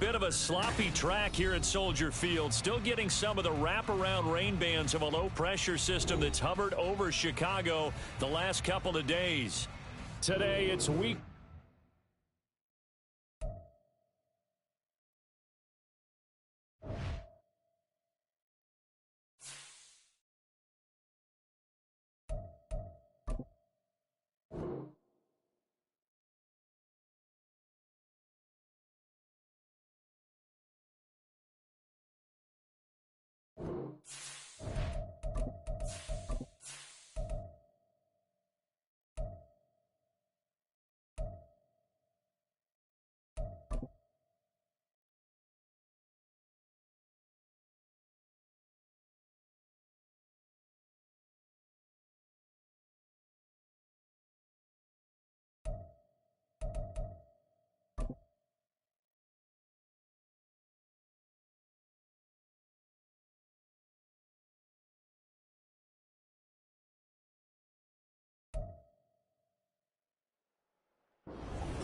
Bit of a sloppy track here at Soldier Field. Still getting some of the wraparound rain bands of a low-pressure system that's hovered over Chicago the last couple of days. Today, it's week.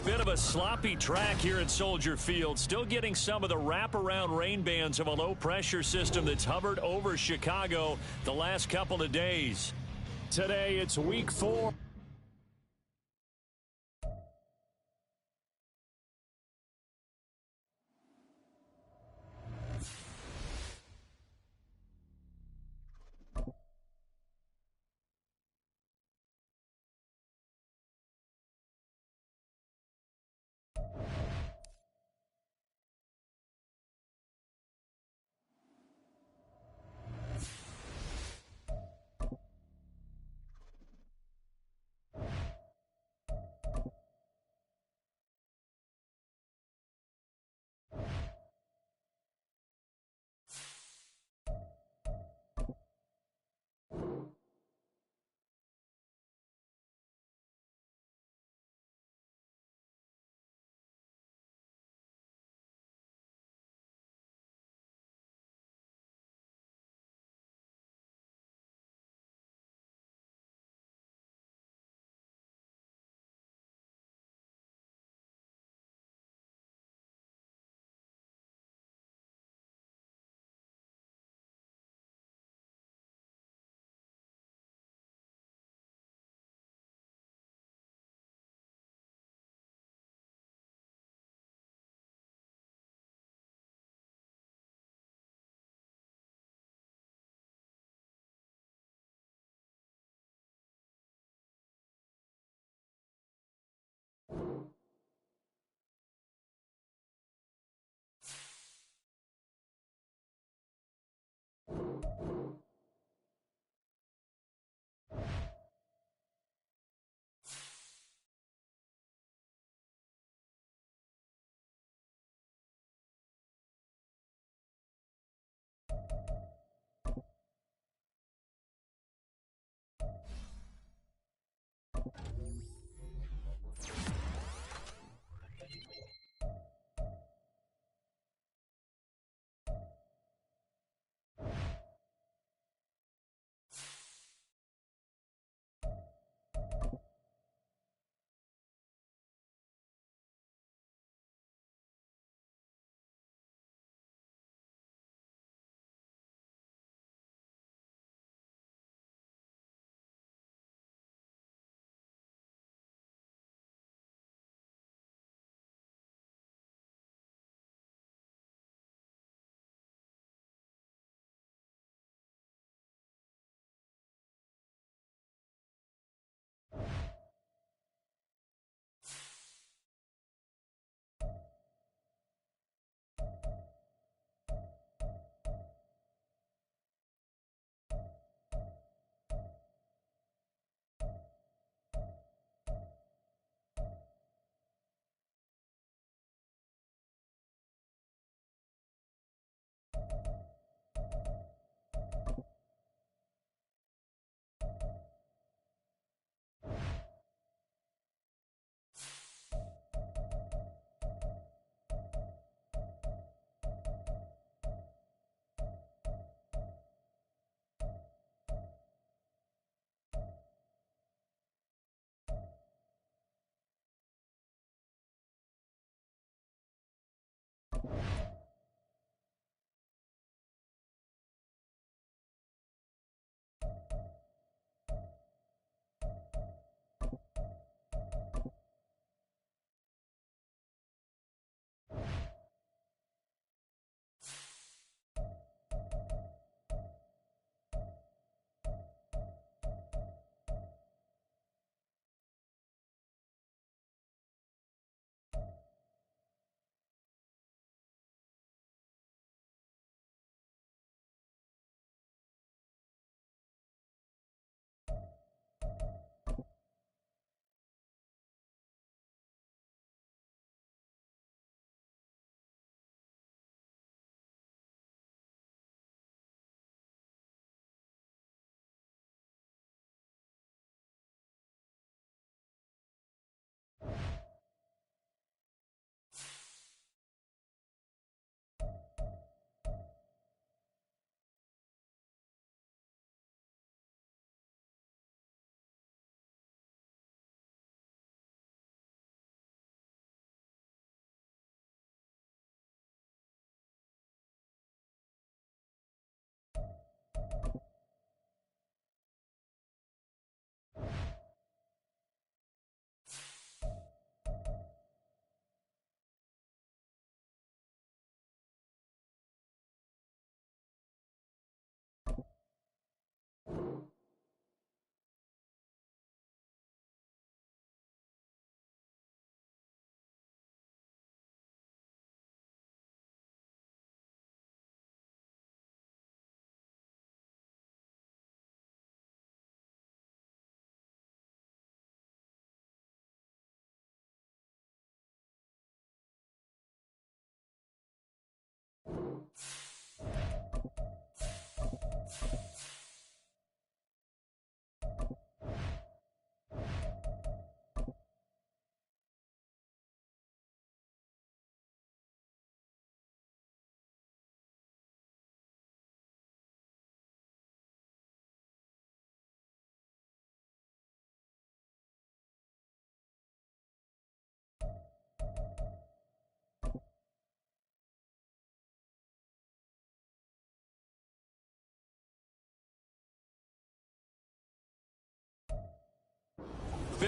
Bit of a sloppy track here at Soldier Field. Still getting some of the wraparound rain bands of a low-pressure system that's hovered over Chicago the last couple of days. Today, it's week 4.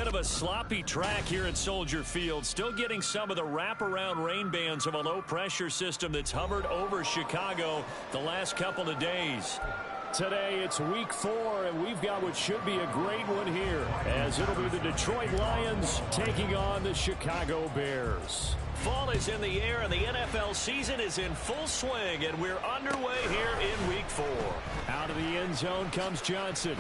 Bit of a sloppy track here at Soldier Field. Still getting some of the wraparound rain bands of a low-pressure system that's hovered over Chicago the last couple of days. Today it's week 4, and we've got what should be a great one here, as it'll be the Detroit Lions taking on the Chicago Bears. Fall is in the air, and the NFL season is in full swing, and we're underway here in week 4. Out of the end zone comes Johnson.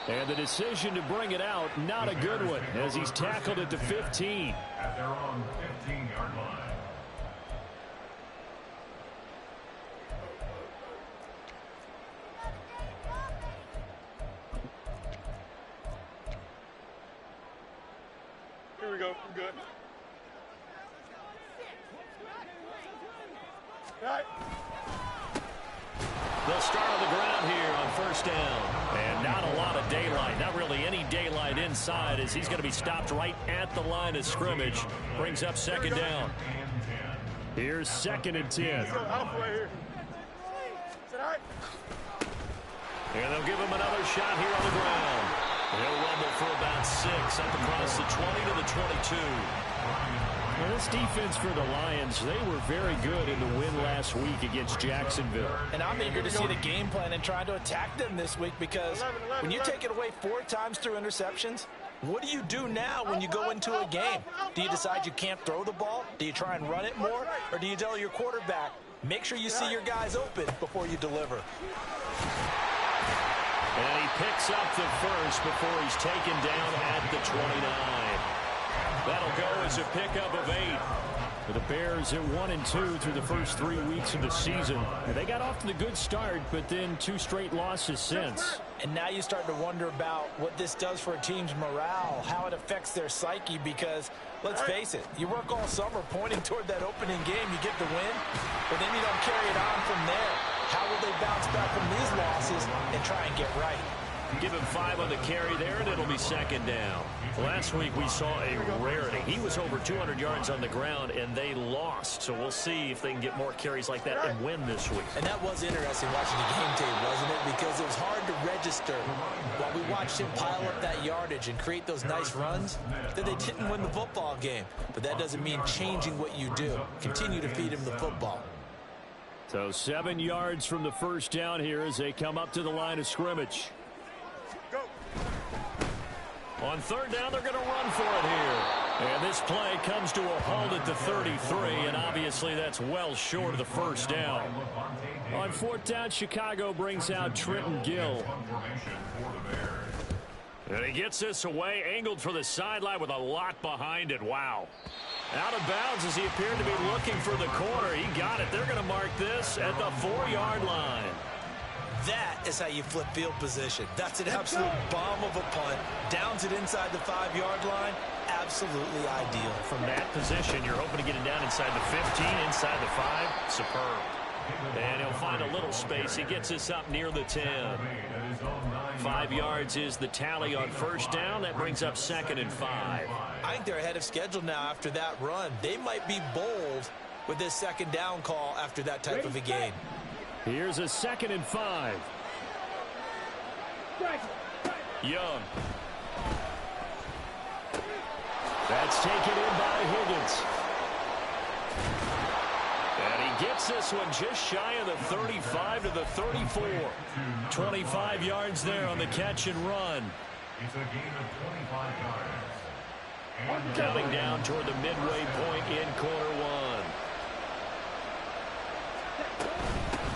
And the decision to bring it out, not a good one, as he's tackled at the 15. At their own 15-yard line. Here we go. We're good. All right. They'll start on the ground here on first down. And not a lot of daylight, not really any daylight inside, as he's going to be stopped right at the line of scrimmage. Brings up second down. Here's 2nd and 10. Let's go alpha right here. All right. And they'll give him another shot here on the ground. He'll rumble for about 6 up across the 20 to the 22. Well, this defense for the Lions, they were very good in the win last week against Jacksonville. And I'm eager to see the game plan and try to attack them this week, because when you take it away 4 times through interceptions, what do you do now when you go into a game? Do you decide you can't throw the ball? Do you try and run it more? Or do you tell your quarterback, make sure you see your guys open before you deliver? And he picks up the first before he's taken down at the 29. That'll go as a pickup of 8. For the Bears at 1-2 through the first 3 weeks of the season. They got off to the good start, but then 2 straight losses since. And now you start to wonder about what this does for a team's morale, how it affects their psyche, because let's face it, you work all summer pointing toward that opening game, you get the win, but then you don't carry it on from there. How will they bounce back from these losses and try and get right? Give him 5 on the carry there, and it'll be second down. Last week we saw a rarity. He was over 200 yards on the ground, and they lost. So we'll see if they can get more carries like that and win this week. And that was interesting watching the game tape, wasn't it? Because it was hard to register while we watched him pile up that yardage and create those nice runs, that they didn't win the football game. But that doesn't mean changing what you do. Continue to feed him the football. So 7 yards from the first down here as they come up to the line of scrimmage. Go. On third down, they're going to run for it here. And this play comes to a halt at the 33, and obviously that's well short of the first down. On 4th down, Chicago brings out Trenton Gill. And he gets this away, angled for the sideline with a lot behind it. Wow. Out of bounds as he appeared to be looking for the corner. He got it. They're going to mark this at the 4-yard line. That is how you flip field position. That's an absolute bomb of a punt. Downs it inside the 5-yard line. Absolutely ideal. From that position, you're hoping to get it down inside the 15, inside the 5. Superb. And he'll find a little space. He gets this up near the 10. 5 yards is the tally on first down. That brings up 2nd and 5. I think they're ahead of schedule now after that run. They might be bold with this 2nd down call after that type of a gain. Here's a 2nd and 5. Young. That's taken in by Higgins. And he gets this one just shy of the 35 to the 34. 25 yards there on the catch and run. It's a gain of 25 yards. Coming down toward the midway point in quarter 1.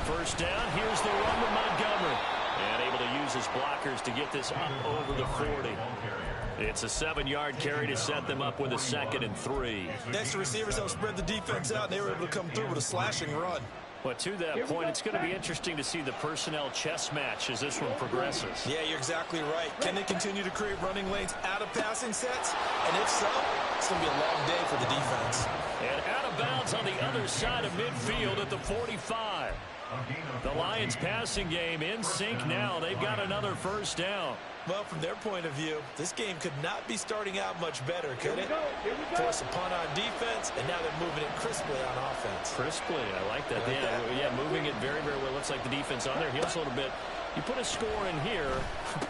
First down, here's the run with Montgomery. And able to use his blockers to get this up over the 40. It's a 7-yard carry to set them up with a 2nd and 3. Next, the receivers helped spread the defense out, and they were able to come through with a slashing run. But to that point, it's going to be interesting to see the personnel chess match as this one progresses. Yeah, you're exactly right. Can they continue to create running lanes out of passing sets? And if so, it's going to be a long day for the defense. And out of bounds on the other side of midfield at the 45. The Lions passing game in sync now. They've got another first down. Well, from their point of view, this game could not be starting out much better, could it? Force a punt on defense, and now they're moving it crisply on offense. Crisply, I like that. Yeah, moving it very, very well. Looks like the defense on their heels a little bit. You put a score in here,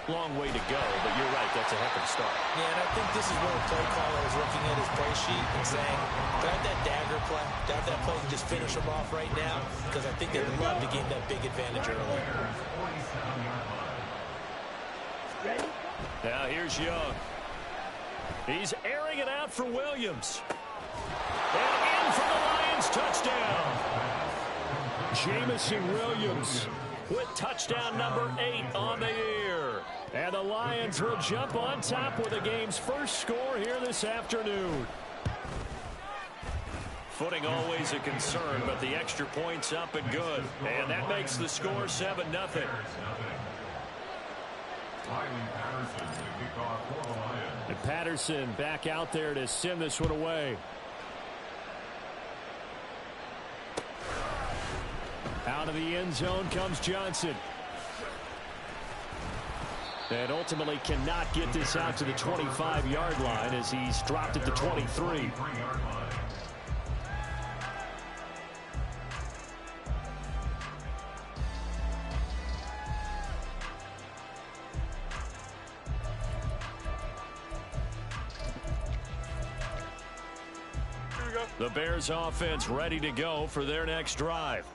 long way to go, but you're right, that's a heck of a start. Yeah, and I think this is where a play caller is looking at his play sheet and saying, grab that dagger play, grab that play and just finish them off right now, because I think they would love to gain that big advantage early. Now here's Young. He's airing it out for Williams. And in for the Lions, touchdown. Jamison Williams with touchdown number 8 on the year. And the Lions will jump on top with the game's first score here this afternoon. Footing always a concern, but the extra point's up and good. And that makes the score 7-0. And Patterson back out there to send this one away. Out of the end zone comes Johnson. And ultimately cannot get this out to the 25-yard line as he's dropped at the 23. The Bears offense ready to go for their next drive.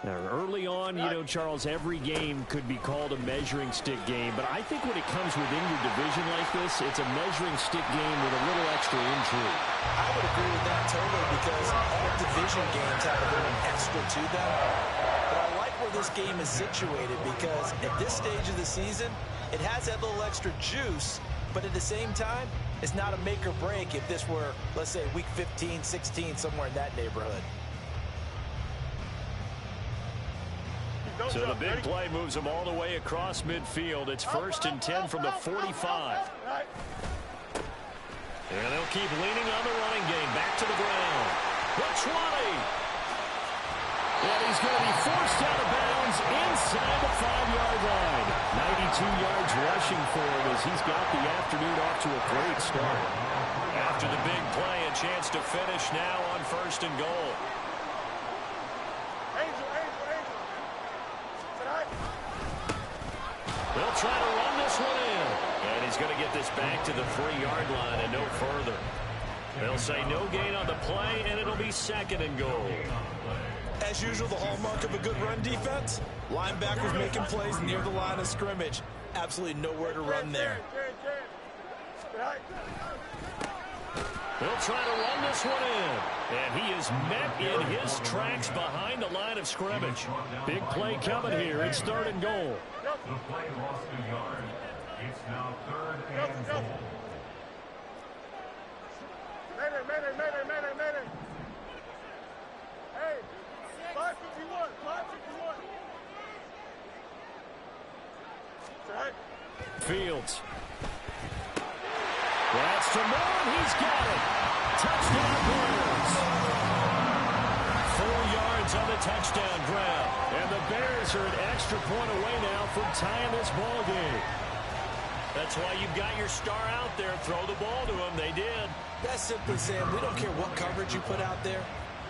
Now, early on, you know, Charles, every game could be called a measuring stick game, but I think when it comes within your division like this, it's a measuring stick game with a little extra intrigue. I would agree with that totally, because all division games have a little extra to them. But I like where this game is situated, because at this stage of the season, it has that little extra juice, but at the same time, it's not a make or break if this were, let's say, week 15, 16, somewhere in that neighborhood. So the big play moves them all the way across midfield. It's 1st and 10 from the 45. And they'll keep leaning on the running game. Back to the ground. The 20. And he's going to be forced out of bounds inside the 5-yard line. 92 yards rushing for him as he's got the afternoon off to a great start. After the big play, a chance to finish now on 1st and goal. They'll try to run this one in. And he's going to get this back to the 3-yard line and no further. They'll say no gain on the play, and it'll be 2nd and goal. As usual, the hallmark of a good run defense, linebackers making plays near the line of scrimmage. Absolutely nowhere to run there. They'll try to run this one in. And he is met in his tracks behind the line of scrimmage. Big play coming here. It's 3rd and goal. The play lost 2 yards. It's now 3rd and goal. Mayday. Hey, 551, 551. Fields. That's to Moore. He's got it. Touchdown Bears. 4 yards on the touchdown grab. And the Bears are an extra point away now from tying this ball game. That's why you've got your star out there. Throw the ball to him. They did. That's simply saying we don't care what coverage you put out there.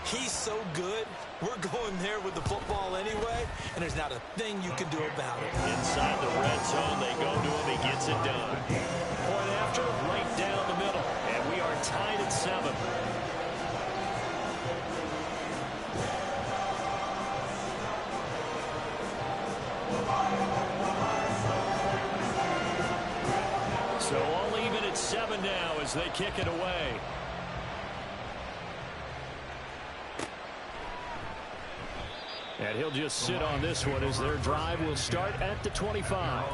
He's so good, we're going there with the football anyway, and there's not a thing you can do about it. Inside the red zone, they go to him. He gets it done. Point after, right down the middle. And we are tied at 7. So all even at 7 now as they kick it away. And he'll just sit on this one as their drive will start at the 25.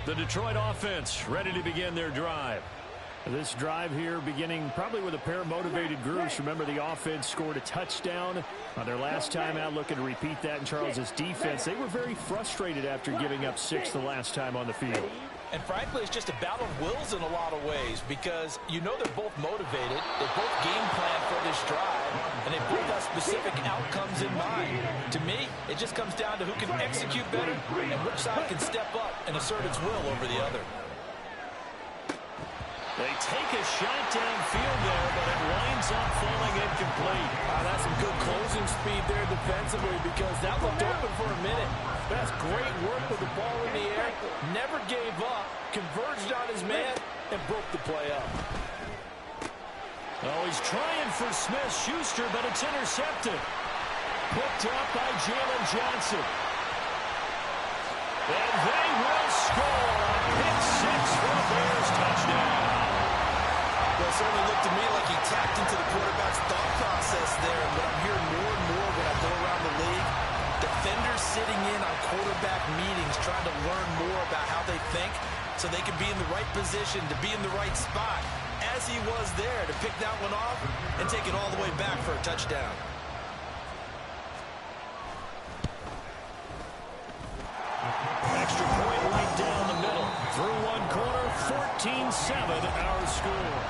The Detroit offense ready to begin their drive. This drive here beginning probably with a pair of motivated groups. Remember, the offense scored a touchdown on their last time out, looking to repeat that in Charles's defense. They were very frustrated after giving up 6 the last time on the field. And frankly, it's just a battle of wills in a lot of ways because you know they're both motivated. They both game plan for this drive, and they both have specific outcomes in mind. To me, it just comes down to who can execute better and which side can step up and assert its will over the other. They take a shot downfield there, but it winds up falling incomplete. That's some good closing speed there defensively because that looked open for a minute. That's great work with the ball in the air. Never gave up, converged on his man, and broke the play up. Oh, he's trying for Smith-Schuster, but it's intercepted. Picked up by Jalen Johnson. And they will score a pick six for a Bears touchdown. Well, it certainly looked to me like he tapped into the quarterback's thought process there. And what I'm hearing more and more when I go around the league, defenders sitting in on quarterback meetings trying to learn more about how they think so they can be in the right position to be in the right spot, as he was there to pick that one off and take it all the way back for a touchdown. Extra point right down the middle. Through one quarter, 14-7 our score.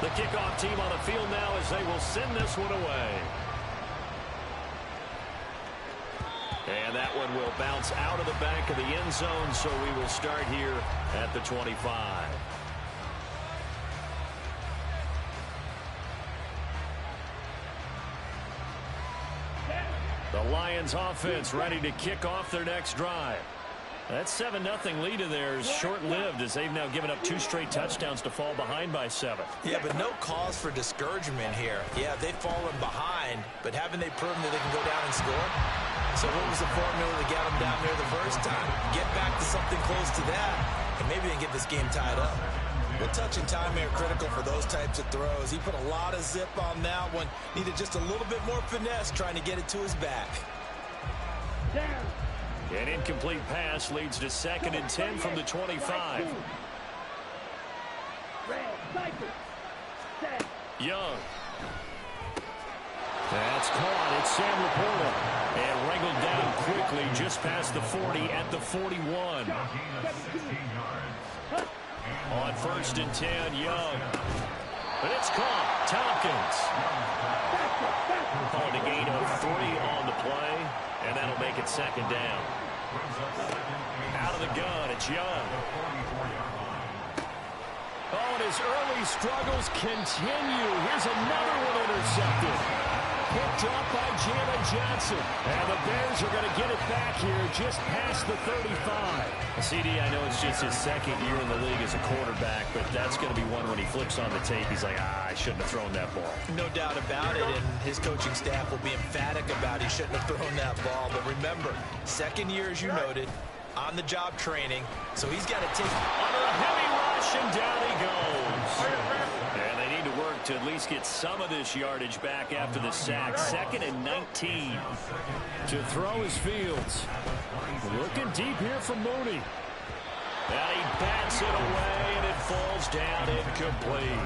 The kickoff team on the field now as they will send this one away. And that one will bounce out of the back of the end zone, so we will start here at the 25. The Lions offense ready to kick off their next drive. That 7-0 lead of theirs short-lived as they've now given up 2 straight touchdowns to fall behind by 7. Yeah, but no cause for discouragement here. Yeah, they've fallen behind, but haven't they proven that they can go down and score? So what was the formula to get them down there the first time? Get back to something close to that, and maybe they can get this game tied up. Well, touch and time are critical for those types of throws. He put a lot of zip on that one. Needed just a little bit more finesse trying to get it to his back. An incomplete pass leads to 2nd and 10 from the 25. Young. That's caught. It's Sam Laporta. And wrangled down quickly just past the 40 at the 41. On 1st and 10, Young. But it's caught. Tompkins. Calling a gain of 3 on the play, and that'll make it 2nd down. Out of the gun, it's Young. Oh, and his early struggles continue. Here's another one intercepted. Picked up by Jalen Johnson. And the Bears are going to get it back here just past the 35. CD, I know it's just his 2nd year in the league as a quarterback, but that's going to be one when he flips on the tape. He's like, I shouldn't have thrown that ball. No doubt about it, and his coaching staff will be emphatic about he shouldn't have thrown that ball. But remember, 2nd year, as you noted, on-the-job training, so he's got to take under a heavy rush, and down he goes. And they need to work to at least get some of this yardage back after the sack. 2nd and 19. To throw is Fields. Looking deep here for Mooney. And he bats it away, and it falls down incomplete.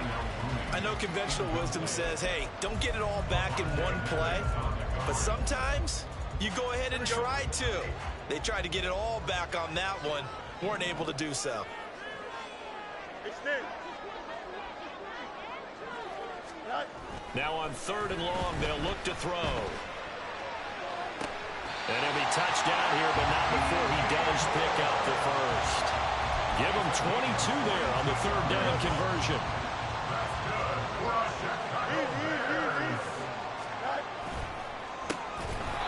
I know conventional wisdom says, hey, don't get it all back in one play. But sometimes you go ahead and try to. They tried to get it all back on that one. Weren't able to do so. Now on 3rd and long, they'll look to throw. And he'll be touched down here, but not before he does pick up the first. Give him 22 there on the 3rd down conversion.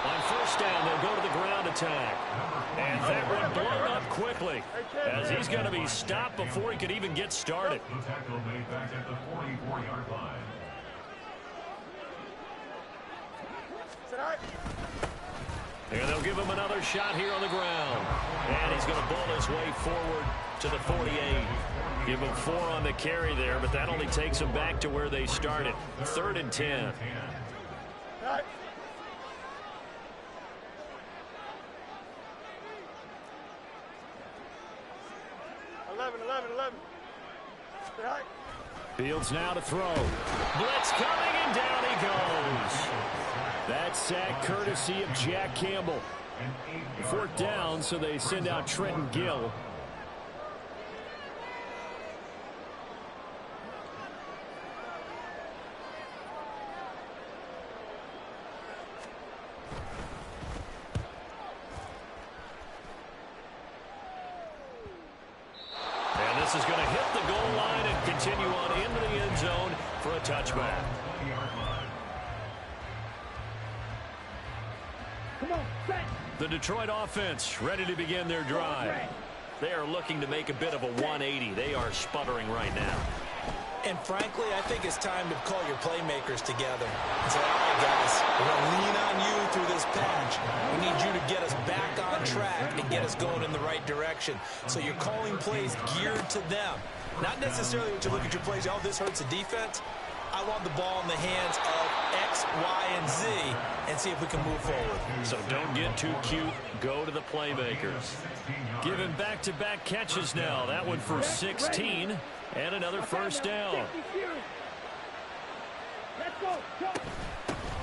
On 1st down, they'll go to the ground attack. And that one blown up quickly as he's going to be stopped before he could even get started. And they'll give him another shot here on the ground. And he's going to bowl his way forward to the 48. Give him 4 on the carry there, but that only takes them back to where they started. 3rd and 10. 11. Fields now to throw. Blitz coming, and down he goes. That sack courtesy of Jack Campbell. 4th down, so they send out Trenton Gill. And this is going to hit the goal line and continue on into the end zone for a touchback. The Detroit offense ready to begin their drive. They are looking to make a bit of a 180. They are sputtering right now. And frankly, I think it's time to call your playmakers together and say, all right, guys, we're going to lean on you through this patch. We need you to get us back on track and get us going in the right direction. So you're calling plays geared to them. Not necessarily when you look at your plays, oh, this hurts the defense. I want the ball in the hands of X, Y, and Z and see if we can move forward. So don't get too cute. Go to the playmakers. Given back-to-back catches now. That one for 16 and another first down.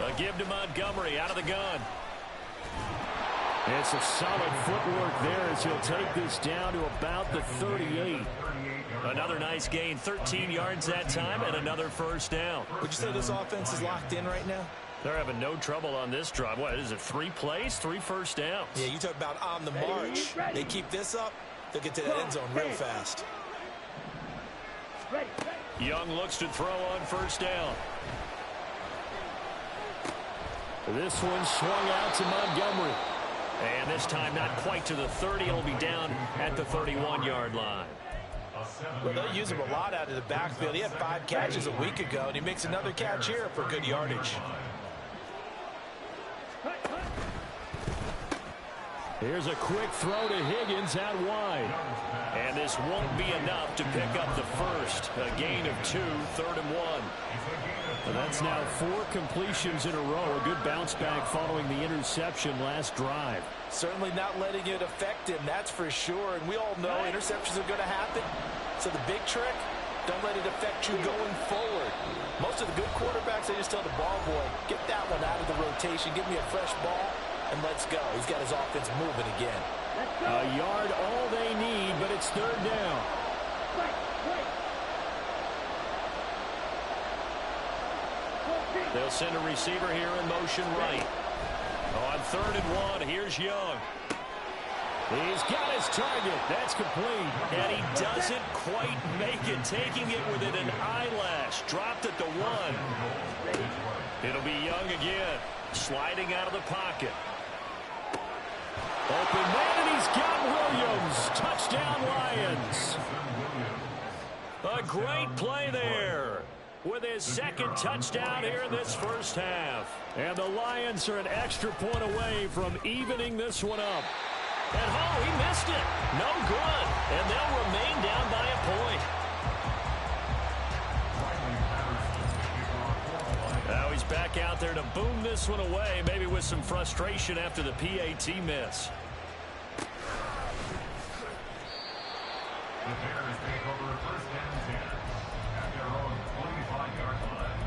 A give to Montgomery out of the gun. It's a solid footwork there as he'll take this down to about the 38. Another nice gain, 13 yards that time, and another first down. Would you say this offense is locked in right now? They're having no trouble on this drive. What is it, 3 plays, 3 first downs? Yeah, you talk about on the march. They keep this up, they'll get to the end zone real fast. Young looks to throw on first down. This one swung out to Montgomery. And this time not quite to the 30. It'll be down at the 31-yard line. Well, they'll use him a lot out of the backfield. He had 5 catches a week ago, and he makes another catch here for good yardage. Here's a quick throw to Higgins out wide. And this won't be enough to pick up the first. A gain of 2, 3rd and 1. And that's now 4 completions in a row. A good bounce back following the interception last drive. Certainly not letting it affect him, that's for sure. And we all know interceptions are going to happen. So the big trick, don't let it affect you going forward. Most of the good quarterbacks, they just tell the ball boy, get that one out of the rotation, give me a fresh ball, and let's go. He's got his offense moving again. A yard all they need, but it's 3rd down. They'll send a receiver here in motion right. On 3rd and 1, here's Young. He's got his target. That's complete. And he doesn't quite make it, taking it within an eyelash. Dropped at the 1. It'll be Young again, sliding out of the pocket. Open man, and he's got Williams. Touchdown, Lions. A great play there with his 2nd touchdown here in this first half. And the Lions are an extra point away from evening this one up. And oh, he missed it. No good. And they'll remain down by a point. Now he's back out there to boom this one away, maybe with some frustration after the PAT miss. The Bears take over 1st and 10 at their own 25-yard line.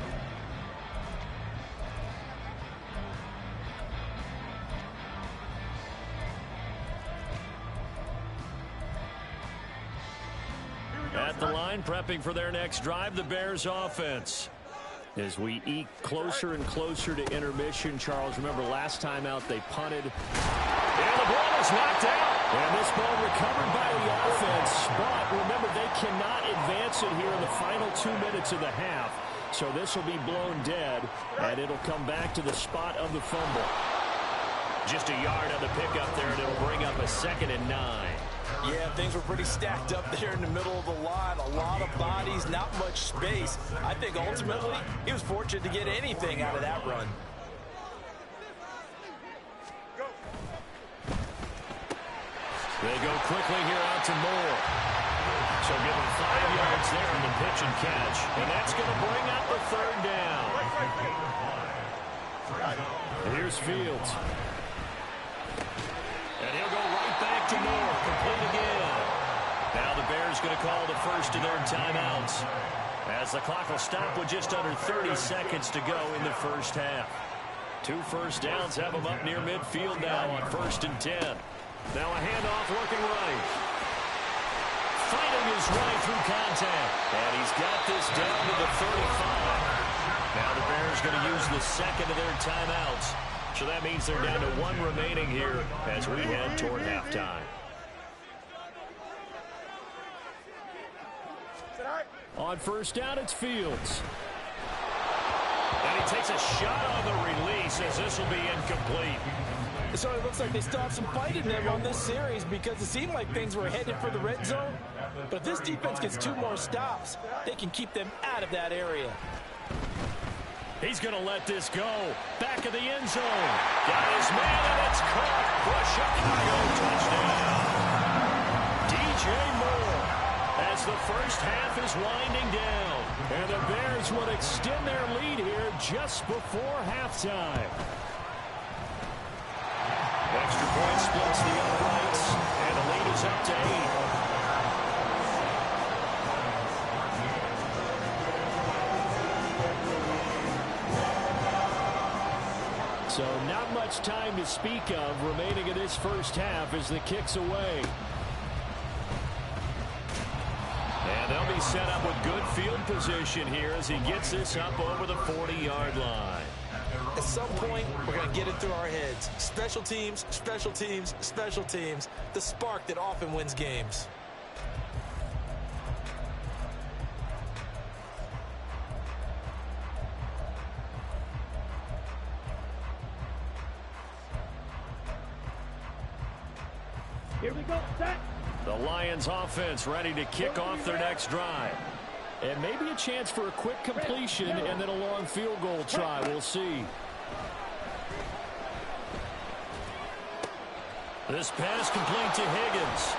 At the line, prepping for their next drive, the Bears offense. As we eke closer and closer to intermission, Charles, remember last time out they punted. And the ball is knocked out. And this ball recovered by the offense. But remember, they cannot advance it here in the final 2 minutes of the half. So this will be blown dead, and it'll come back to the spot of the fumble. Just a yard on the pickup there, and it'll bring up a 2nd and 9. Yeah, things were pretty stacked up there in the middle of the line. A lot of bodies, not much space. I think ultimately he was fortunate to get anything out of that run. They go quickly here out to Moore. So give him 5 yards there in the pitch and catch. And that's going to bring up a 3rd down. Here's Fields. And he'll go right back to Moore. Complete again. Now the Bears going to call the first of their timeouts, as the clock will stop with just under 30 seconds to go in the first half. 2 first downs have him up near midfield now on 1st and 10. Now a handoff working right. Fighting his way through contact. And he's got this down to the 35. Now the Bears going to use the second of their timeouts. So that means they're down to 1 remaining here as we head toward halftime. On 1st down, it's Fields. And he takes a shot on the release as this will be incomplete. So it looks like they still have some fight in them on this series because it seemed like things were headed for the red zone. But if this defense gets 2 more stops, they can keep them out of that area. He's going to let this go. Back of the end zone. Got his man, and it's caught for a Chicago touchdown. DJ Moore as the first half is winding down. And the Bears would extend their lead here just before halftime. Extra point splits the uprights, and the lead is up to 8. So not much time to speak of remaining in this first half as the kick's away. And they'll be set up with good field position here as he gets this up over the 40-yard line. At some point, we're going to get it through our heads. Special teams, special teams, special teams. The spark that often wins games. Here we go, set. The Lions offense ready to kick off their next drive. And maybe a chance for a quick completion and then a long field goal try. We'll see. This pass complete to Higgins.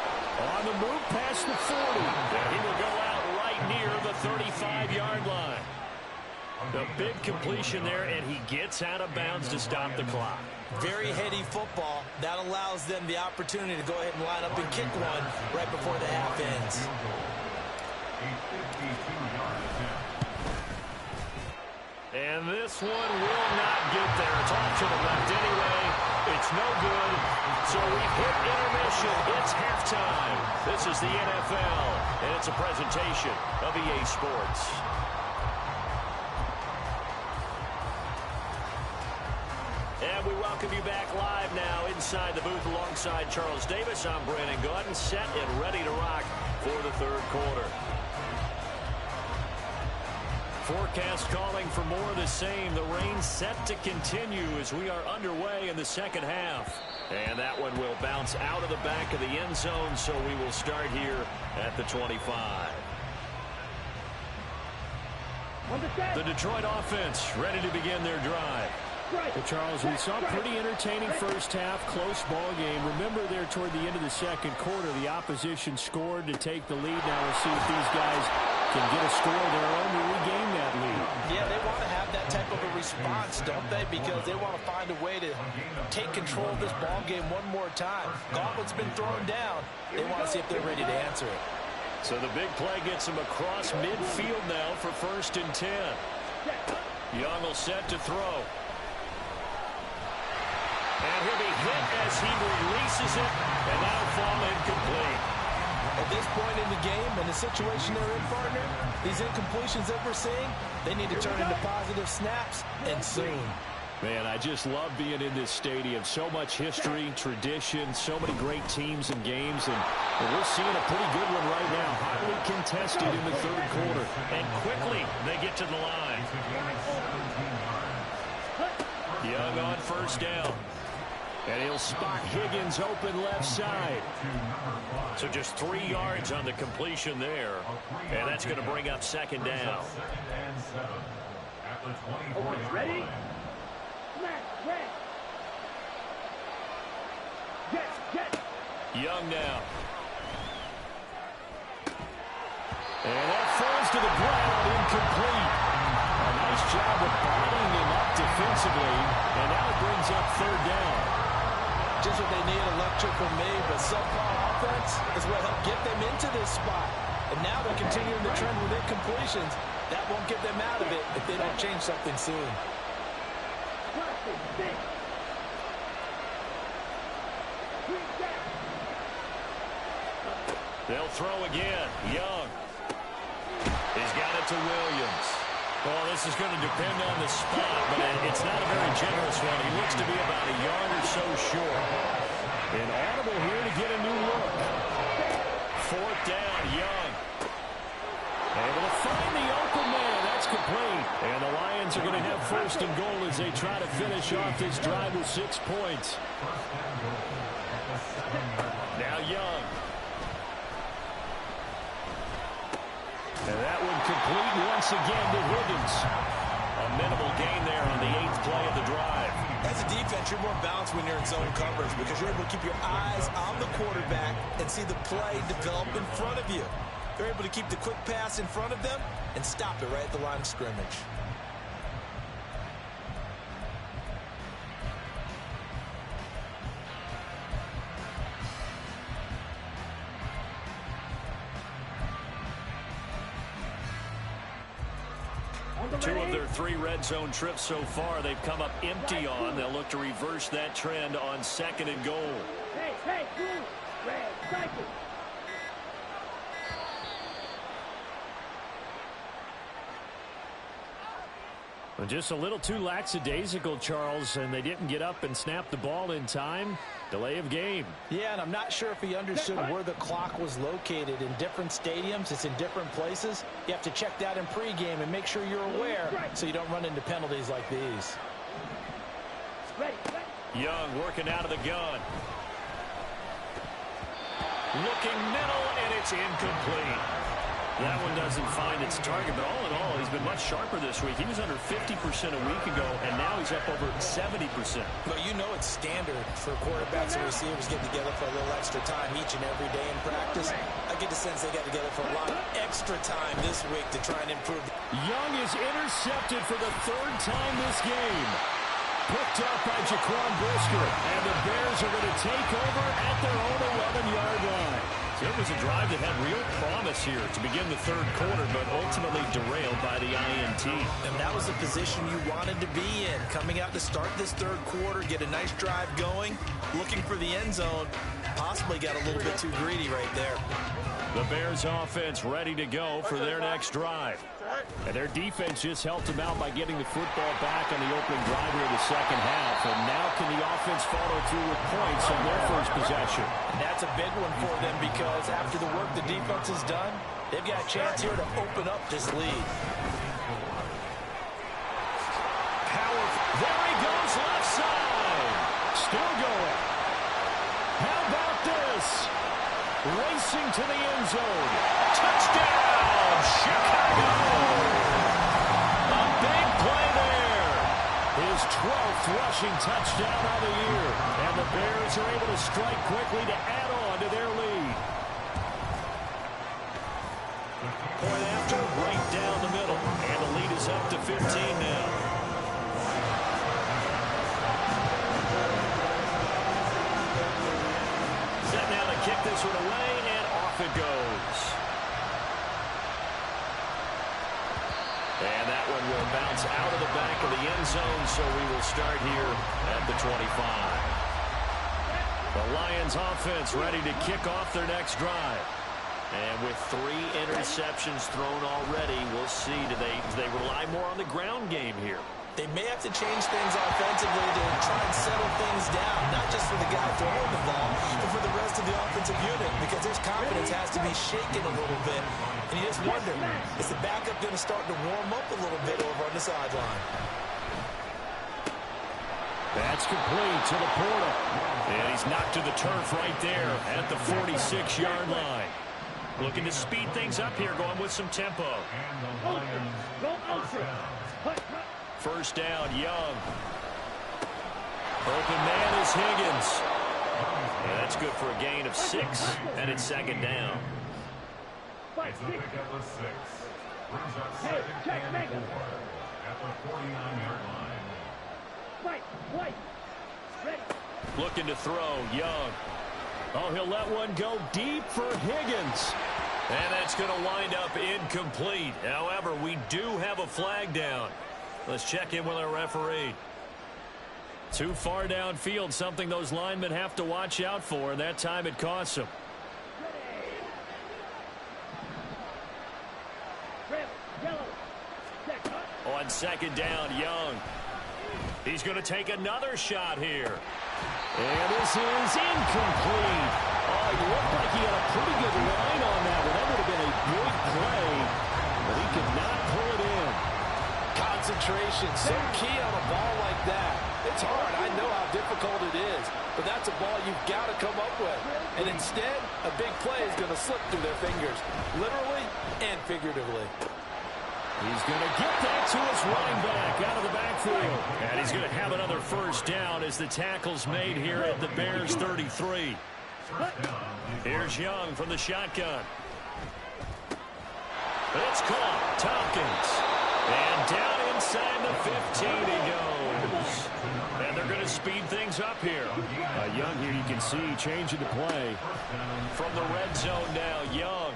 On the move past the 40. And he will go out right near the 35-yard line. The big completion there, and he gets out of bounds to stop the clock. Very heady football. That allows them the opportunity to go ahead and line up and kick one right before the half ends. And this one will not get there. It's off to the left anyway. It's no good. So we've hit intermission. It's halftime. This is the NFL, and it's a presentation of EA Sports. And we welcome you back live now inside the booth alongside Charles Davis. I'm Brandon Gaudin, set and ready to rock for the third quarter. Forecast calling for more of the same. The rain set to continue as we are underway in the second half. And that one will bounce out of the back of the end zone, so we will start here at the 25. The Detroit offense ready to begin their drive. Well, Charles, we saw a pretty entertaining first half, close ball game. Remember there toward the end of the second quarter, the opposition scored to take the lead. Now we'll see if these guys can get a score of their own to regain that lead. Yeah, they want to have that type of a response, don't they? Because they want to find a way to take control of this ball game one more time. Gauntlet's been thrown down. They want to see if they're ready to answer it. So the big play gets them across midfield now for 1st and 10. Young will set to throw. And he'll be hit as he releases it, and that'll fall incomplete. At this point in the game and the situation they're in, partner, these incompletions that we're seeing, they need to turn into positive snaps, and soon. Man, I just love being in this stadium. So much history, tradition, so many great teams and games, and we're seeing a pretty good one right now. Hotly contested in the third quarter. And quickly, they get to the line. Young on 1st down. And he'll spot Higgins open left side. So just 3 yards on the completion there. And that's going to bring up 2nd down. Ready? Young now. And that falls to the ground, incomplete. A nice job of bottling him up defensively. And now it brings up 3rd down. Just what they need, electric from me, but subpar offense is what helped get them into this spot. And now they're continuing the trend with incompletions. That won't get them out of it if they don't change something soon. They'll throw again. Young. He's got it to Williams. Well, this is going to depend on the spot, but it's not a very generous one. He looks to be about a yard or so short. An audible here to get a new look. Fourth down, Young. Able to find the open man. That's complete. And the Lions are going to have first and goal as they try to finish off this drive with 6 points. Now Young. And that one complete once again to Higgins. A minimal gain there on the 8th play of the drive. As a defense, you're more balanced when you're in zone coverage because you're able to keep your eyes on the quarterback and see the play develop in front of you. They're able to keep the quick pass in front of them and stop it right at the line of scrimmage. Two of their 3 red zone trips so far they've come up empty on. They'll look to reverse that trend on 2nd and goal. Hey, blue, red, cycle. Just a little too lackadaisical, Charles, and they didn't get up and snap the ball in time. Delay of game. Yeah, and I'm not sure if he understood where the clock was located. In different stadiums, it's in different places. You have to check that in pregame and make sure you're aware so you don't run into penalties like these. Young working out of the gun. Looking middle, and it's incomplete. That one doesn't find its target, but all in all, he's been much sharper this week. He was under 50% a week ago, and now he's up over 70%. But you know it's standard for quarterbacks and receivers getting together for a little extra time each and every day in practice. I get the sense they got together for a lot of extra time this week to try and improve. Young is intercepted for the 3rd time this game. Picked up by Jaquan Brisker, and the Bears are going to take over at their own 11-yard line. So it was a drive that had real promise here to begin the 3rd quarter, but ultimately derailed by the INT. And that was the position you wanted to be in. Coming out to start this 3rd quarter, get a nice drive going, looking for the end zone. Possibly got a little bit too greedy right there. The Bears offense ready to go for their next drive. And their defense just helped them out by getting the football back on the opening drive here in the 2nd half. And now can the offense follow through with points on their first possession? And that's a big one for them because after the work the defense has done, they've got a chance here to open up this lead. Powerful. There he goes, left side. Still going. How about this? Racing to the end zone. Touchdown, Chicago! A big play there. His 12th rushing touchdown of the year. And the Bears are able to strike quickly to add on to their lead. Point after, right down the middle. And the lead is up to 15 now. Set now to kick this one away, and off it goes. And that one will bounce out of the back of the end zone, so we will start here at the 25. The Lions offense ready to kick off their next drive. And with 3 interceptions thrown already, we'll see, do they rely more on the ground game here? They may have to change things offensively to try and settle things down, not just for the guy throwing the ball, but for the rest of the offensive unit, because his confidence has to be shaken a little bit. And you just wonder, is the backup going to start to warm up a little bit over on the sideline? That's complete to Laporta. And he's knocked to the turf right there at the 46-yard line. Looking to speed things up here, going with some tempo. First down, Young. Open man is Higgins. And that's good for a gain of 6, and it's 2nd down. It's a pickup of 6. Brings up 2nd and 4 at the 49-yard line. Looking to throw, Young. Oh, he'll let one go deep for Higgins. And that's going to wind up incomplete. However, we do have a flag down. Let's check in with our referee. Too far downfield, something those linemen have to watch out for, and that time it costs them. On second down, Young. He's going to take another shot here. And this is incomplete. Oh, he looked like he had a pretty good line on that one. That would have been a big play, but he could not pull it in. Concentration, so key on a ball like that. It's hard. I know how difficult it is, but that's a ball you've got to come up with. And instead, a big play is going to slip through their fingers, literally and figuratively. He's going to get that to his running back out of the backfield. And he's going to have another first down as the tackle's made here at the Bears 33. Here's Young from the shotgun. It's caught. Tompkins. And down inside the 15 he goes. And they're going to speed things up here. Young here, you can see changing the play. From the red zone now, Young.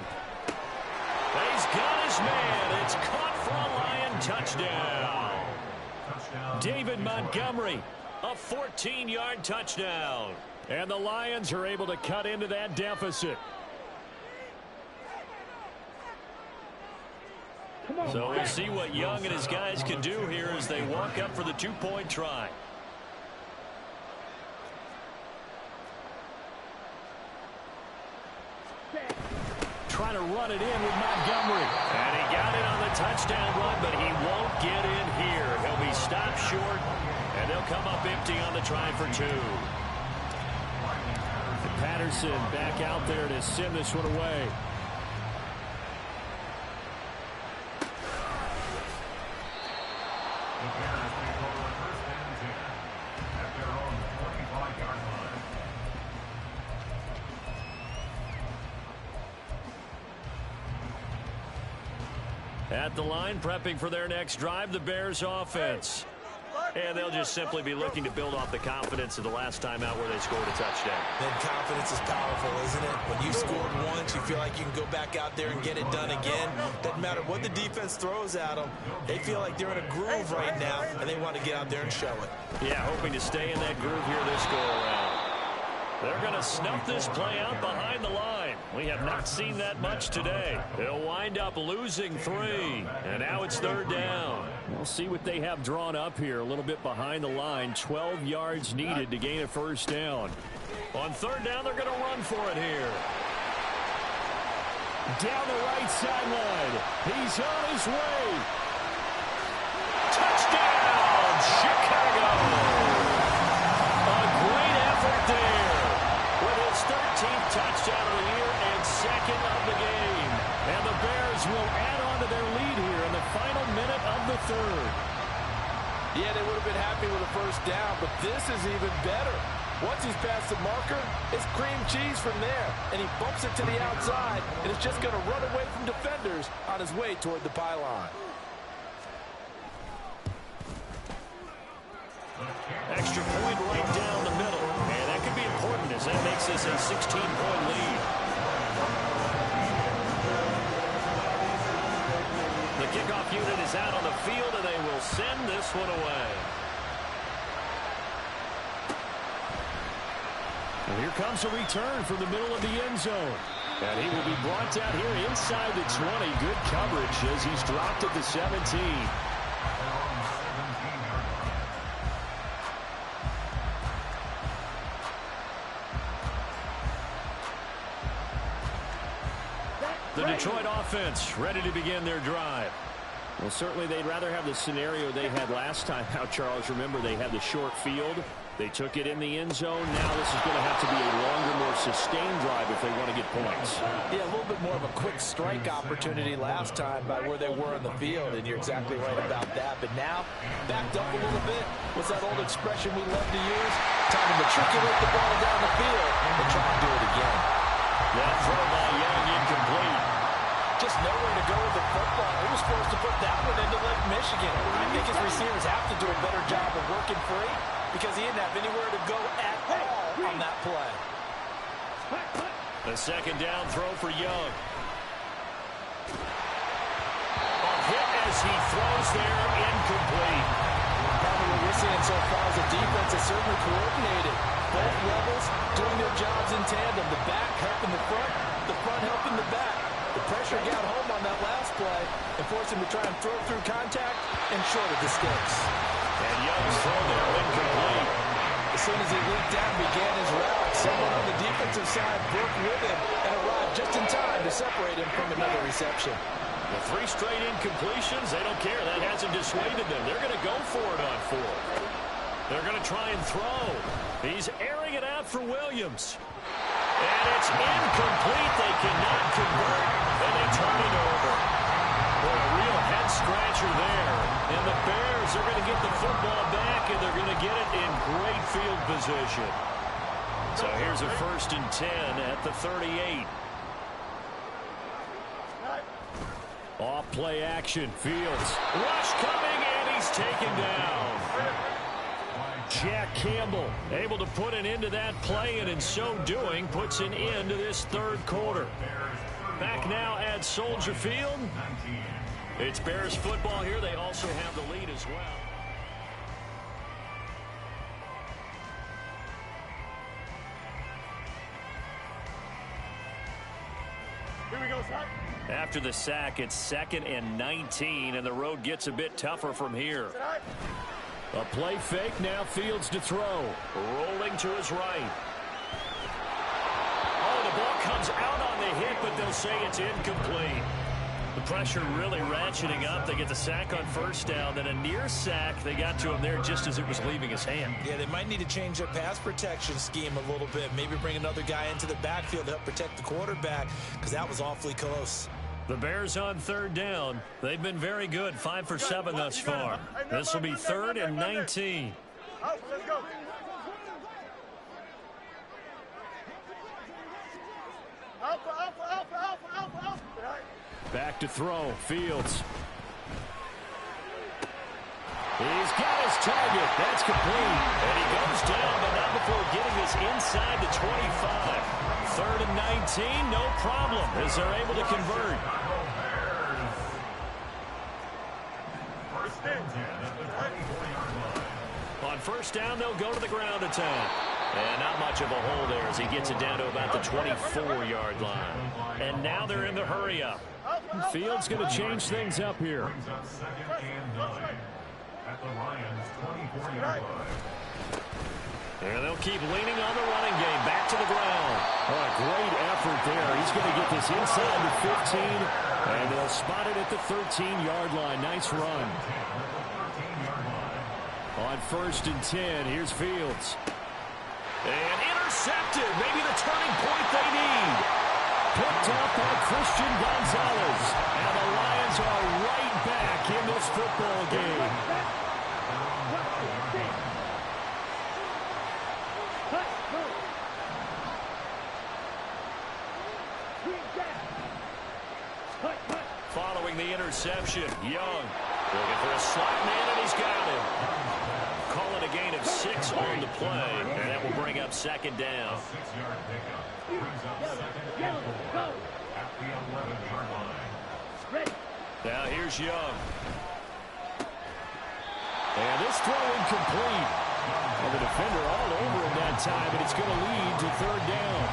He's got his man. It's caught for a Lion touchdown. David Montgomery, a 14-yard touchdown. And the Lions are able to cut into that deficit. So we'll see what Young and his guys can do here as they walk up for the two-point try. Trying to run it in with Montgomery. And he got it on the touchdown run, but he won't get in here. He'll be stopped short, and they'll come up empty on the try for two. And Patterson back out there to send this one away. The Bears take over first and 10 at their own 45-yard line. At the line, prepping for their next drive, the Bears offense. And they'll just simply be looking to build off the confidence of the last time out where they scored a touchdown. Then confidence is powerful, isn't it? When you scored once, you feel like you can go back out there and get it done again. Doesn't matter what the defense throws at them. They feel like they're in a groove right now, and they want to get out there and show it. Yeah, hoping to stay in that groove here this go-around. They're going to snuff this play out behind the line. We have not seen that much today. They'll wind up losing 3. And now it's third down. We'll see what they have drawn up here. A little bit behind the line. 12 yards needed to gain a first down. On third down, they're going to run for it here. Down the right sideline. He's on his way. Touchdown, Chicago. A great effort there. With his 13th touchdown of the year and second of the game. And the Bears will add on to their lead here in the final minute of the third. Yeah, they would have been happy with a first down, but this is even better. Once he's past the marker, it's cream cheese from there. And he bumps it to the outside, and it's just going to run away from defenders on his way toward the pylon. Extra point right down the middle. And that could be important as that makes this a 16-point lead. The kickoff unit is out on the field, and they will send this one away. And here comes a return from the middle of the end zone. And he will be brought down here inside the 20. Good coverage as he's dropped at the 17. The Detroit offense ready to begin their drive. Well, certainly they'd rather have the scenario they had last time out, Charles. Remember, they had the short field. They took it in the end zone. Now this is going to have to be a longer, more sustained drive if they want to get points. Yeah, a little bit more of a quick strike opportunity last time by where they were on the field, and you're exactly right about that. But now, backed up a little bit. What's that old expression we love to use? Time to matriculate the ball down the field and try and do it again. That throw by Young incomplete. Just nowhere to go with the football. He was forced to put that one into Lake Michigan. I think his receivers have to do a better job of working free because he didn't have anywhere to go at all on that play. The second down throw for Young. A hit as he throws there, incomplete. Probably we're seeing so far is the defense is certainly coordinated. Both levels doing their jobs in tandem. The back helping the front helping the back. The pressure got home on that last play and forced him to try and throw through contact and short of the sticks. And Young's throw there incomplete. As soon as he leaped down and began his route, someone on the defensive side broke with him and arrived just in time to separate him from another reception. The 3 straight incompletions, they don't care. That hasn't dissuaded them. They're going to go for it on 4th. They're going to try and throw. He's airing it out for Williams. And it's incomplete. They cannot convert, and they turn it over. Boy, a real head-scratcher there. And the Bears are going to get the football back, and they're going to get it in great field position. So here's a 1st and 10 at the 38. Off play action. Fields. Rush coming, and he's taken down. Jack Campbell able to put an end to that play, and in so doing puts an end to this 3rd quarter. Back now at Soldier Field. It's Bears football here. They also have the lead as well. Here we go, son. After the sack, it's 2nd and 19, and the road gets a bit tougher from here. A play fake, now Fields to throw. Rolling to his right. Oh, the ball comes out on the hit, but they'll say it's incomplete. The pressure really ratcheting up. They get the sack on 1st down, then a near sack. They got to him there just as it was leaving his hand. Yeah, they might need to change their pass protection scheme a little bit. Maybe bring another guy into the backfield to help protect the quarterback, because that was awfully close. The Bears on 3rd down. They've been very good, 5 for 7 thus far. This will be 3rd and 19. Let's go. Alpha. Back to throw. Fields. He's got his target. That's complete. And he goes down, but not before getting this inside the 25. 3rd and 19, no problem, as they're able to convert. On 1st down, they'll go to the ground attack. And not much of a hole there as he gets it down to about the 24-yard line. And now they're in the hurry-up. Fields going to change things up here. At the Lions' 24-yard line. And they'll keep leaning on the running game. Back to the ground. Oh, a great effort there. He's going to get this inside the 15, and they'll spot it at the 13-yard line. Nice run. On 1st and 10, here's Fields. And intercepted. Maybe the turning point they need. Picked up by Christian Gonzalez. And the Lions are right back in this football game. Following the interception, Young looking for a slot man, and he's got him. Call it a gain of 6 on the play, and that will bring up 2nd down. 6-yard pickup brings up 2nd and 4 at the 11-yard line. Now here's Young. And this throw incomplete. And the defender all over him that time, and it's going to lead to 3rd down.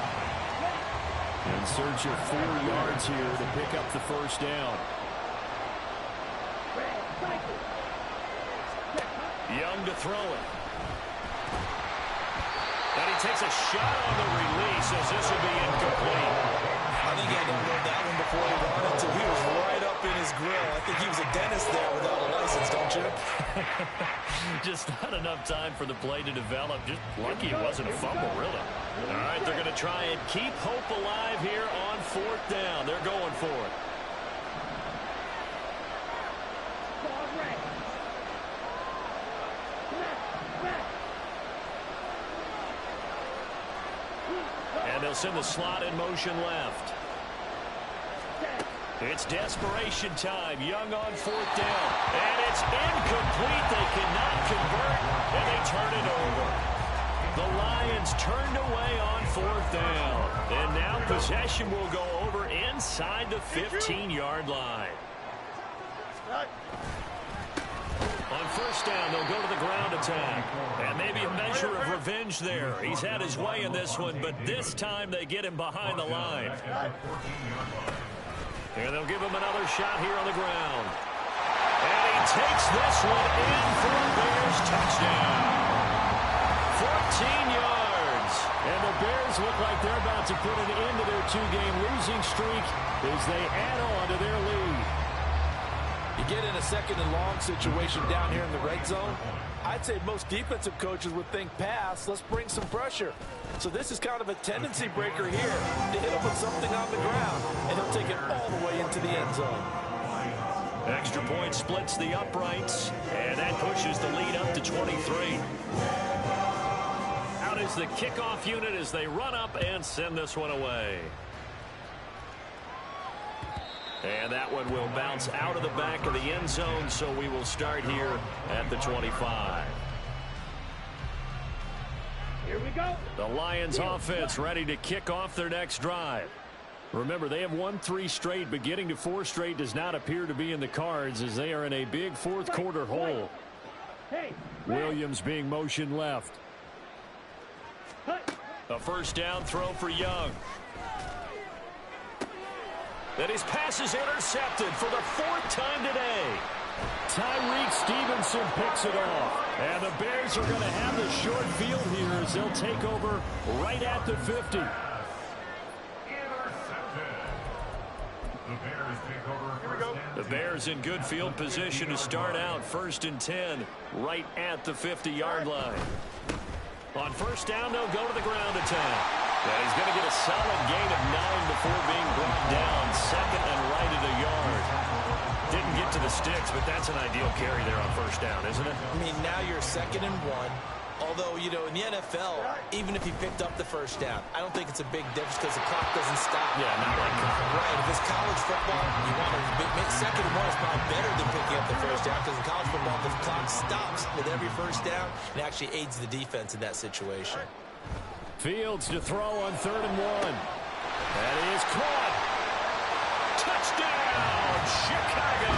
In search of 4 yards here to pick up the 1st down. Young to throw it. And he takes a shot on the release as this will be incomplete. I think he had to load that one before he wanted to. He was right up in his grill. I think he was a dentist there without a license, don't you? Just not enough time for the play to develop. Just lucky it wasn't a fumble, really. All right, they're going to try and keep hope alive here on 4th down. They're going for it. And they'll send the slot in motion left. It's desperation time. Young on 4th down. And it's incomplete. They cannot convert, and they turn it over. The Lions turned away on 4th down. And now possession will go over inside the 15-yard line. On first down, they'll go to the ground attack. And maybe a measure of revenge there. He's had his way in this one, but this time they get him behind the line. And they'll give him another shot here on the ground. And he takes this one in for a Bears touchdown. 14 yards. And the Bears look like they're about to put an end to their two-game losing streak as they add on to their lead. You get in a second and long situation down here in the red zone. I'd say most defensive coaches would think pass, let's bring some pressure. So this is kind of a tendency breaker here to hit him with something on the ground, and he'll take it all the way into the end zone. Extra point splits the uprights, and that pushes the lead up to 23. Out is the kickoff unit as they run up and send this one away. And that one will bounce out of the back of the end zone, so we will start here at the 25. Here we go. The Lions offense ready to kick off their next drive. Remember, they have won 3 straight, but getting to 4 straight does not appear to be in the cards as they are in a big fourth quarter hole. Williams being motioned left. A first down throw for Young. That his pass is intercepted for the 4th time today. Tyreek Stevenson picks it off. And the Bears are going to have the short field here as they'll take over right at the 50. Intercepted. The Bears take over first and The Bears in good field position to start out 1st and 10 right at the 50-yard line. On first down, they'll go to the ground attack. And he's going to get a solid gain of 9 before being brought down. 2nd and right at a yard. Didn't get to the sticks, but that's an ideal carry there on first down, isn't it? I mean, now you're 2nd and 1. Although, you know, in the NFL, even if he picked up the first down, I don't think it's a big difference because the clock doesn't stop. Yeah, not like college. Right. If it's college football, you want to make 2nd and 1 is probably better than picking up the first down because in college football, the clock stops with every first down and actually aids the defense in that situation. Fields to throw on 3rd and 1. That is caught. Touchdown, Chicago!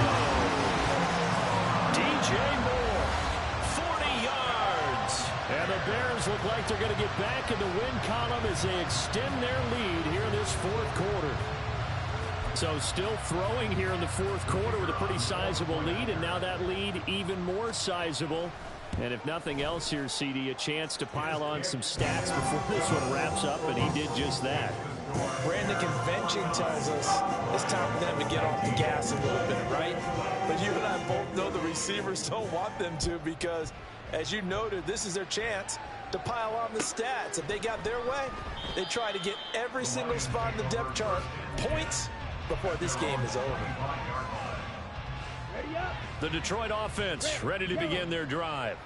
DJ Moore, 40 yards. And the Bears look like they're going to get back in the win column as they extend their lead here in this 4th quarter. So still throwing here in the 4th quarter with a pretty sizable lead, and now that lead even more sizable. And if nothing else here, CD, a chance to pile on some stats before this one wraps up, and he did just that. Brandon, convention tells us it's time for them to get off the gas a little bit, right? But you and I both know the receivers don't want them to because, as you noted, this is their chance to pile on the stats. If they got their way, they try to get every single spot in the depth chart points before this game is over. The Detroit offense ready to begin their drive.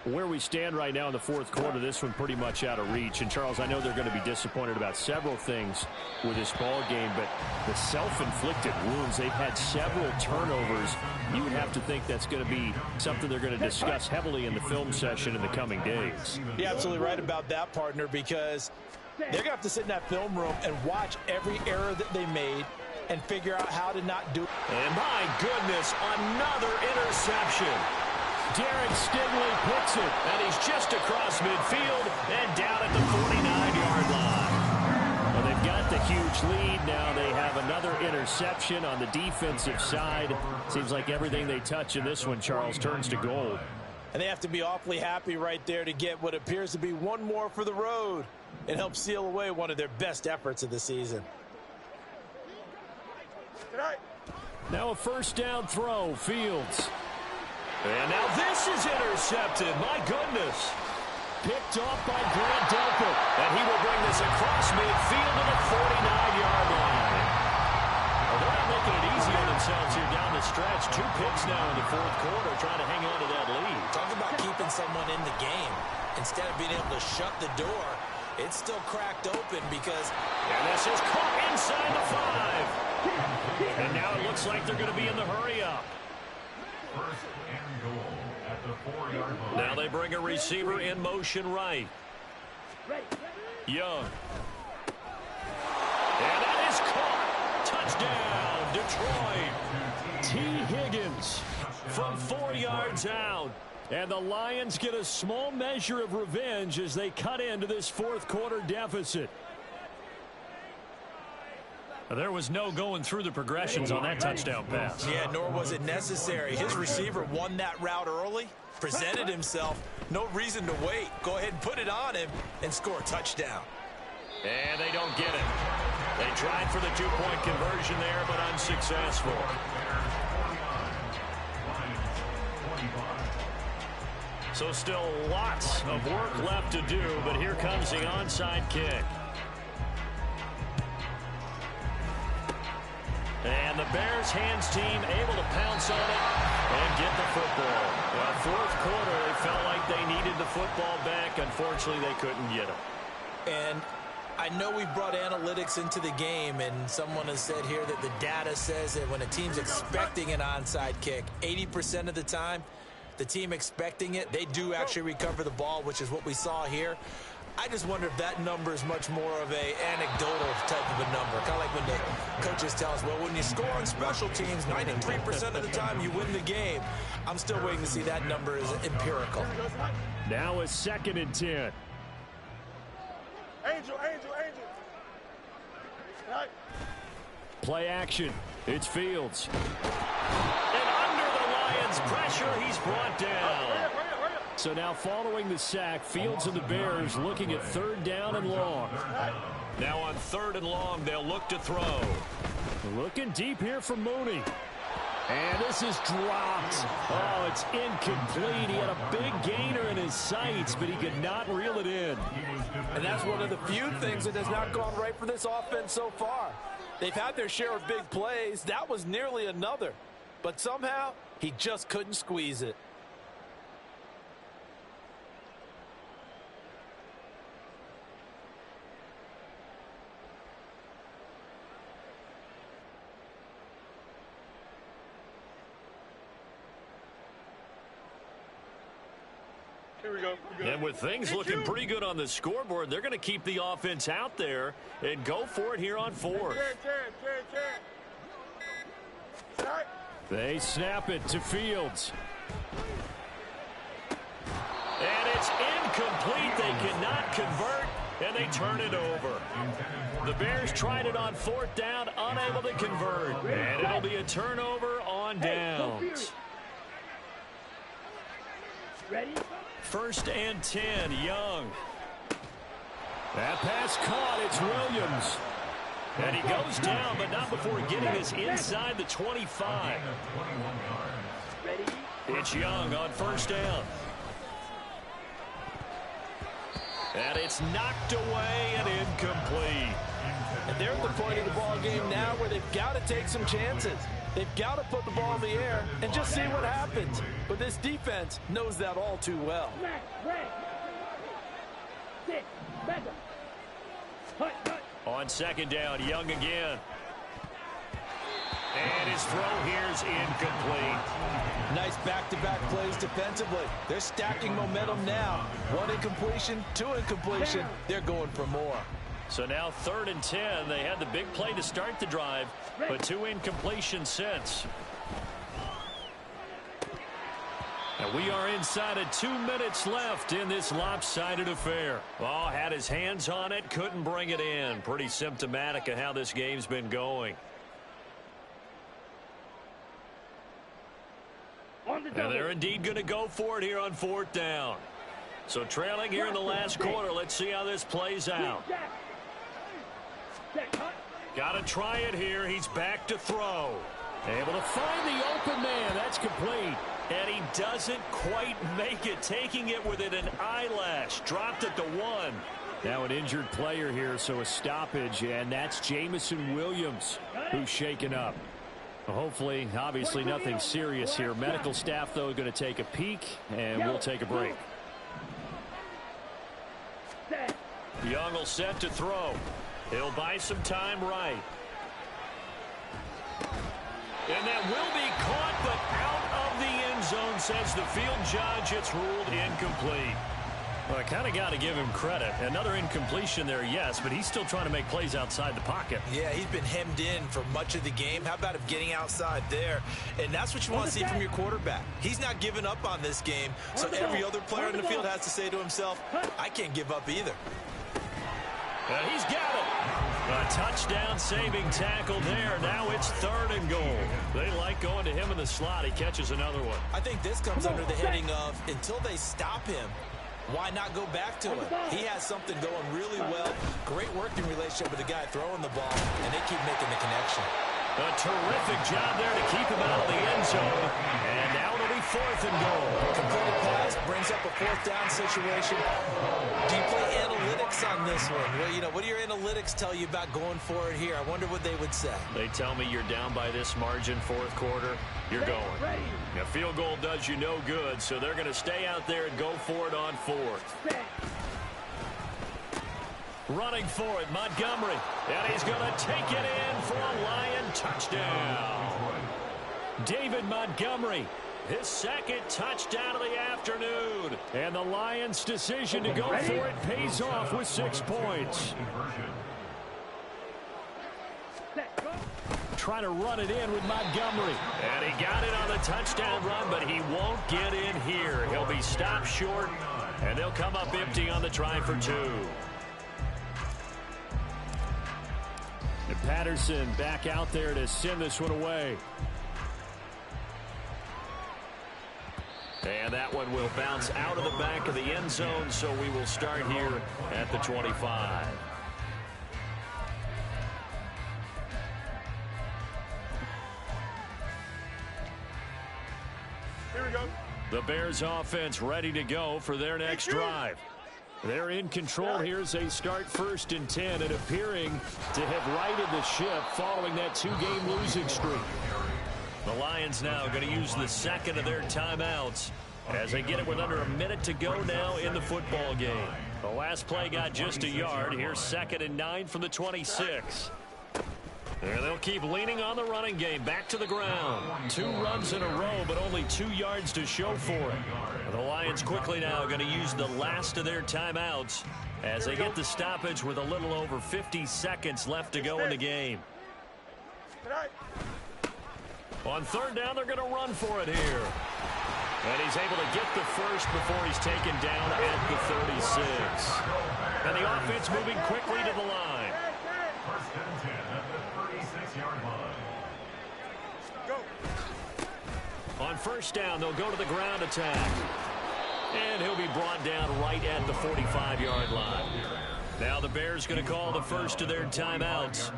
Where we stand right now in the 4th quarter, this one pretty much out of reach. And, Charles, I know they're going to be disappointed about several things with this ball game, but the self-inflicted wounds, they've had several turnovers. You would have to think that's going to be something they're going to discuss heavily in the film session in the coming days. You're absolutely right about that, partner, because they're going to have to sit in that film room and watch every error that they made and figure out how to not do it. And my goodness, another interception. Derek Stingley picks it. And he's just across midfield and down at the 49-yard line. Well, they've got the huge lead. Now they have another interception on the defensive side. Seems like everything they touch in this one, Charles, turns to gold. And they have to be awfully happy right there to get what appears to be one more for the road and help seal away one of their best efforts of the season. Now a first down throw, Fields. And now this is intercepted. My goodness. Picked off by Grant Delpit. And he will bring this across midfield to the 49-yard line. Well, they're not making it easy on themselves here down the stretch. 2 picks now in the 4th quarter trying to hang on to that lead. Talk about keeping someone in the game. Instead of being able to shut the door, it's still cracked open because... And this is caught inside the 5. And now it looks like they're going to be in the hurry-up. first and goal at the 4-yard line. Now they bring a receiver in motion right. Young. And that is caught. Touchdown, Detroit. T. Higgins. from 4 yards out. And the Lions get a small measure of revenge as they cut into this fourth quarter deficit. There was no going through the progressions on that touchdown pass. Yeah, nor was it necessary. His receiver won that route early, presented himself. No reason to wait. Go ahead and put it on him and score a touchdown. And they don't get it. They tried for the two-point conversion there, but unsuccessful. So still lots of work left to do, but here comes the onside kick. And the Bears hands team able to pounce on it and get the football. Well, fourth quarter, they felt like they needed the football back. Unfortunately, they couldn't get it. And I know we brought analytics into the game, and someone has said here that the data says that when a team's expecting an onside kick, 80% of the time, the team expecting it, they do actually recover the ball, which is what we saw here. I just wonder if that number is much more of a anecdotal type of a number. Kind of like when the coaches tell us, well, when you score on special teams, 93% of the time you win the game. I'm still waiting to see that number is empirical. Now a 2nd and 10. Angel. Right. Play action. It's Fields. And under the Lions' pressure, he's brought down. So now following the sack, Fields and the Bears looking at 3rd down and long. Now on 3rd and long, they'll look to throw. Looking deep here for Mooney. And this is dropped. Oh, it's incomplete. He had a big gainer in his sights, but he could not reel it in. And that's one of the few things that has not gone right for this offense so far. They've had their share of big plays. That was nearly another. But somehow, he just couldn't squeeze it. Here we go. And with things looking pretty good on the scoreboard, they're going to keep the offense out there and go for it here on 4th. They snap it to Fields. And it's incomplete. They cannot convert, and they turn it over. The Bears tried it on 4th down, unable to convert. And it'll be a turnover on downs. Ready? 1st and 10, Young. That pass caught, it's Williams. And he goes down, but not before getting us inside the 25. It's Young on 1st down. And it's knocked away and incomplete. And they're at the point of the ball game now where they've got to take some chances. They've got to put the ball in the air and just see what happens. But this defense knows that all too well. On 2nd down, Young again. And his throw here's incomplete. Nice back-to-back plays defensively. They're stacking momentum now. 1 incompletion, 2 incompletion. They're going for more. So now 3rd and 10. They had the big play to start the drive, but 2 incompletions since. And we are inside of 2 minutes left in this lopsided affair. Oh, had his hands on it, couldn't bring it in. Pretty symptomatic of how this game's been going. And they're indeed going to go for it here on 4th down. So trailing here in the last quarter. Let's see how this plays out. Got to try it here. He's back to throw. Able to find the open man. That's complete. And he doesn't quite make it. Taking it within an eyelash. Dropped it to 1. Now an injured player here, so a stoppage. And that's Jamison Williams, who's shaken up. Hopefully, obviously nothing serious here. Medical staff, though, going to take a peek, and we'll take a break. Young will set to throw. He'll buy some time right. And that will be caught, but out of the end zone, says the field judge. It's ruled incomplete. Well, I kind of got to give him credit. Another incompletion there, yes, but he's still trying to make plays outside the pocket. Yeah, he's been hemmed in for much of the game. How about him getting outside there? And that's what you want to see from your quarterback. He's not giving up on this game, so every other player in the field has to say to himself, I can't give up either. He's got it. A touchdown saving tackle there. Now it's 3rd and goal. They like going to him in the slot. He catches another one. I think this comes under the heading of until they stop him, why not go back to him? He has something going really well. Great working relationship with the guy throwing the ball, and they keep making the connection. A terrific job there to keep him out of the end zone. And now it'll be 4th and goal. Completed pass brings up a 4th down situation. Do you play analytics on this one? Well, what do your analytics tell you about going for it here? I wonder what they would say. They tell me you're down by this margin 4th quarter. You're going. A field goal does you no good, so they're going to stay out there and go for it on 4th. Running for it, Montgomery. And he's going to take it in for a Lion touchdown. David Montgomery, his 2nd touchdown of the afternoon. And the Lions' decision to go for it pays off with 6 points. Trying to run it in with Montgomery. And he got it on the touchdown run, but he won't get in here. He'll be stopped short, and they'll come up empty on the try for 2. And Patterson back out there to send this one away. And that one will bounce out of the back of the end zone, so we will start here at the 25. Here we go. The Bears offense ready to go for their next drive. They're in control here as they start 1st and 10 and appearing to have righted the ship following that 2-game losing streak. The Lions now going to use the 2nd of their timeouts as they get it with under a minute to go now in the football game. The last play got just a yard. Here's 2nd and 9 from the 26. And they'll keep leaning on the running game. Back to the ground. 2 runs in a row, but only 2 yards to show for it. The Lions quickly now going to use the last of their timeouts as they get the stoppage with a little over 50 seconds left to go in the game. On 3rd down, they're going to run for it here. And he's able to get the first before he's taken down at the 36. And the offense moving quickly to the line. 1st and 10 at the 36-yard line. Go. On 1st down, they'll go to the ground attack. And he'll be brought down right at the 45-yard line. Now the Bears going to call the first of their timeouts.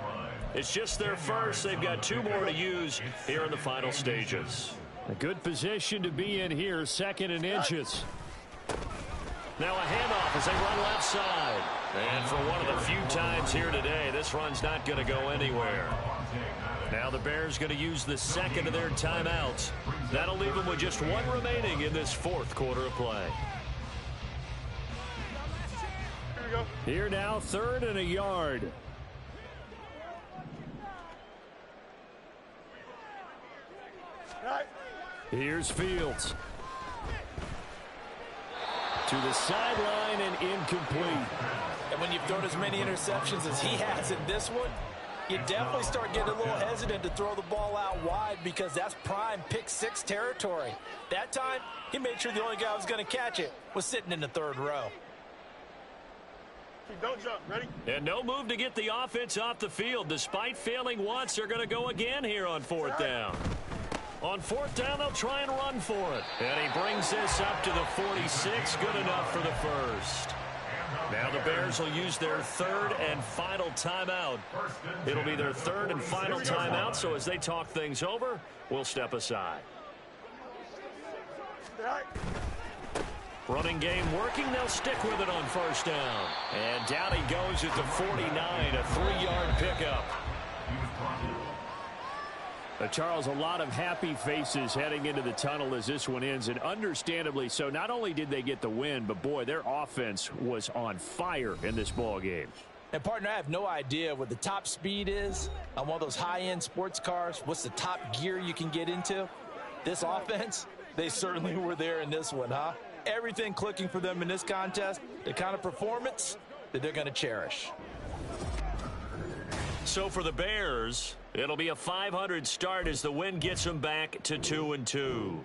It's just their first. They've got 2 more to use here in the final stages. A good position to be in here, 2nd and inches. Now a handoff as they run left side. And for one of the few times here today, this run's not going to go anywhere. Now the Bears going to use the 2nd of their timeouts. That'll leave them with just 1 remaining in this 4th quarter of play. Here we go. Here now, 3rd and a yard. Right. Here's Fields. To the sideline and incomplete. And when you've thrown as many interceptions as he has in this one, you definitely start getting a little hesitant to throw the ball out wide because that's prime pick-6 territory. That time, he made sure the only guy who was going to catch it was sitting in the 3rd row. Don't jump. Ready? And no move to get the offense off the field. Despite failing once, they're going to go again here on 4th down. On 4th down, they'll try and run for it. And he brings this up to the 46. Good enough for the first. Now the Bears will use their 3rd and final timeout. It'll be their 3rd and final timeout, so as they talk things over, we'll step aside. Right. Running game working. They'll stick with it on 1st down. And down he goes at the 49, a 3-yard pickup. Charles, a lot of happy faces heading into the tunnel as this one ends, and understandably so. Not only did they get the win, but, boy, their offense was on fire in this ball game. And, partner, I have no idea what the top speed is on one of those high-end sports cars. What's the top gear you can get into? This offense, they certainly were there in this one, huh? everything clicking for them in this contest, the kind of performance that they're going to cherish. So for the Bears, it'll be a .500 start as the win gets them back to 2-2.